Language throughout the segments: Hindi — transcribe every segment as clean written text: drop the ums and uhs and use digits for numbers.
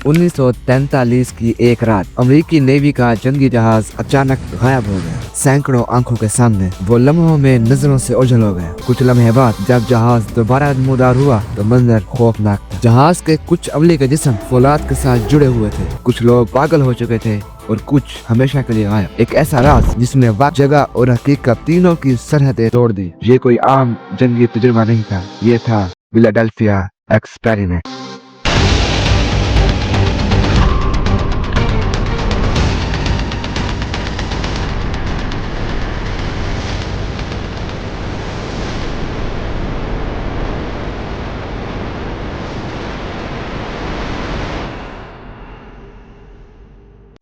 1943 की एक रात अमेरिकी नेवी का जंगी जहाज अचानक गायब हो गया। सैकड़ों आंखों के सामने वो लम्हों में नजरों से ओझल हो गया। कुछ लम्हे बाद जब जहाज दोबारा नमूदार हुआ तो मंजर खौफनाक था। जहाज के कुछ अमले के जिस्म फौलाद के साथ जुड़े हुए थे। कुछ लोग पागल हो चुके थे और कुछ हमेशा के लिए गायब। एक ऐसा राज जिसने वक्त, जगह और हकीकत तीनों की सरहदें तोड़ दी। ये कोई आम जंगी तजुर्बा नहीं था, ये था फिलाडेल्फिया एक्सपेरिमेंट।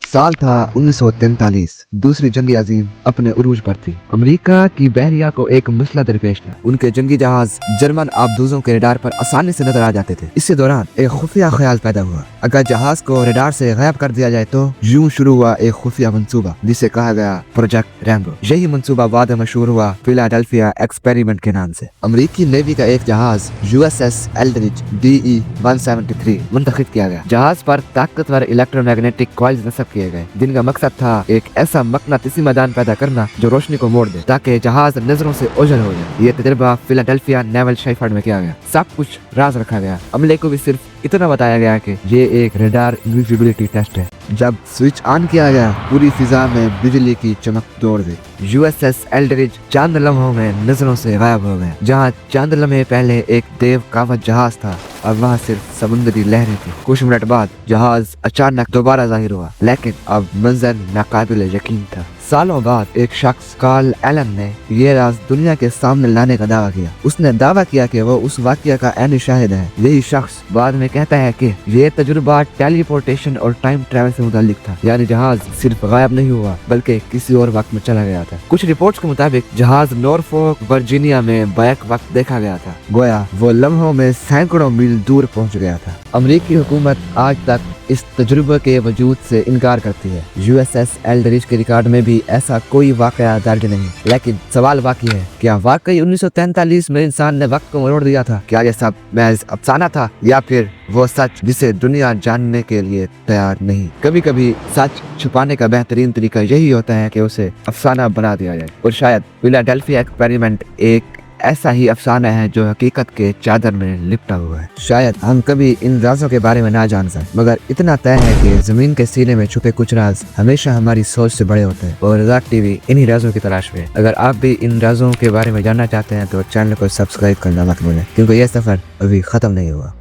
साल था 1943। दूसरी जंगी अजीम अपने उरूज पर थी। अमेरिका की बहरिया को एक मसला दरपेश था। उनके जंगी जहाज जर्मन आबदूजों के रडार पर आसानी से नजर आ जाते थे। इसी दौरान एक खुफिया ख्याल पैदा हुआ, अगर जहाज को रडार से गायब कर दिया जाए तो। यूं शुरू हुआ एक खुफिया मंसूबा जिसे कहा गया प्रोजेक्ट रैम्बो। यही मंसूबा बाद में मशहूर हुआ फिलाडेल्फिया एक्सपेरिमेंट के नाम से। अमेरिकी नेवी का एक जहाज USS एल्ड्रिच DE-173 मुंतखब किया गया। जहाज पर ताकतवर इलेक्ट्रोमैग्नेटिक कॉइल्स नस्ब किए गए, जिनका मकसद था एक ऐसा मकनातीसी मैदान पैदा करना जो रोशनी को मोड़ दे ताकि जहाज नजरों से ओझल हो जाए। ये तजुर्बा फिलाडेल्फिया नेवल शेफर्ड में किया गया। सब कुछ राज रखा गया। अमले को भी सिर्फ इतना बताया गया कि ये एक रडार इनविजिबिलिटी टेस्ट है। जब स्विच ऑन किया गया पूरी फिजा में बिजली की चमक दौड़ गई। USS एल्ड्रिच चंद लम्हों में नजरों से गायब हो गया। जहां चंद लम्हे पहले एक देव कावत जहाज था, अब वहाँ सिर्फ समुद्री लहरें थी। कुछ मिनट बाद जहाज अचानक दोबारा जाहिर हुआ, लेकिन अब मंजर नाकाबिल यकीन था। सालों बाद एक शख्स कार्ल एलन ने ये राज दुनिया के सामने लाने का दावा किया। उसने दावा किया कि वो उस वाकया का ऐनी शाहिद है। यही शख्स बाद में कहता है कि ये तजुर्बा टेलीपोर्टेशन और टाइम ट्रैवल से मुताल्लिक था, यानी जहाज सिर्फ गायब नहीं हुआ बल्कि किसी और वक्त में चला गया था। कुछ रिपोर्ट्स के मुताबिक जहाज नॉरफोक वर्जीनिया में बैक वक्त देखा गया था, गोया वो लम्हों में सैकड़ों मील दूर पहुंच गया था। अमेरिकी हुकूमत आज तक इस तजुर्बे के वजूद से इनकार करती है। USS एल्ड्रिच के रिकॉर्ड में भी ऐसा कोई वाकया दर्ज नहीं। लेकिन सवाल बाकी है, क्या वाकई 1943 में इंसान ने वक्त को मरोड़ दिया था? क्या यह सब महज अफसाना था या फिर वो सच जिसे दुनिया जानने के लिए तैयार नहीं? कभी कभी सच छुपाने का बेहतरीन तरीका यही होता है कि उसे अफसाना बना दिया जाए। और शायद फिलाडेल्फिया एक्सपेरिमेंट एक ऐसा ही अफसाना है जो हकीकत के चादर में लिपटा हुआ है। शायद हम कभी इन राजों के बारे में ना जान सकें, मगर इतना तय है कि जमीन के सीने में छुपे कुछ राज हमेशा हमारी सोच से बड़े होते हैं। और रज़ाक टीवी इन्हीं राजों की तलाश में। अगर आप भी इन राजों के बारे में जानना चाहते हैं तो चैनल को सब्सक्राइब करना मत भूलें, क्योंकि यह सफर अभी खत्म नहीं हुआ।